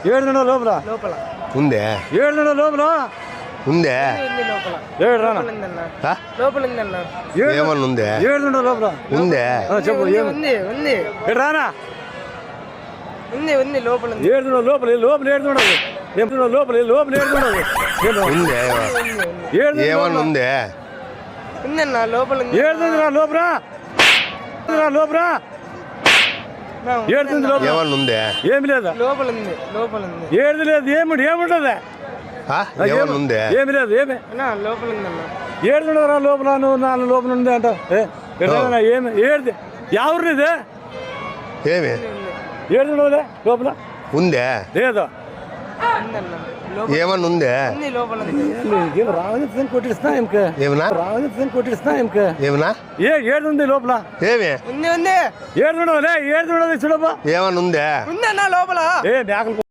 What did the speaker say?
ఏడున్నర లోపల లోపల ఉందే ఏడున్నర లోపల ఉందే ఉంది లోపల ఏడు రానా ఉందన్న ఆ? లోపల ఉందన్న ఏమన్నా ఉందే ఏడున్నర లోపల ఉందే చెప్పు ఉంది ఏమి ఉంది ఉంది ఏడు రానా ఉంది ఉంది లోపల ఉంది ఏడున్నర లోపల లోపల ఏడున్నడదు ఏడున్నర లోపల లోపల ఏడున్నడదు ఉందే ఏమన్నా ఉందే ఉందన్న లోపల ఉంది ఏడున్నర లోపల లోపల ఏడుతుంది లోపల ఏమన్నా ఉందే ఏమి లేదా లోపల ఉంది లోపల ఉంది ఏడు లేదు ఏముంటది ఆ? ఏమన్నా ఉందే ఏమి లేదు ఏమి అన్న లోపల ఉందన్న ఏడున్నర లోపల నువ్వు నాలుగు లోపల ఉంది అంట ఏమి ఏడు ఎవరు ఇది ఏమి ఏడున్నర లోపల ఉందే లేదు ఉందన్న లోపల ఏమన్నా ఉందే ఉంది లోపల ఉంది ఏం రాజు కొట్టిస్తా ఇంక ఏమన్నా రాజు కొట్టిస్తా ఇంక ఏమన్నా ఏడుంది లోపల ఏమి ఉంది ఉంది ఏడున్నదే చూడబ్బా ఏమన్నా ఉందే ఉందన్న లోపల ఏ మేకలు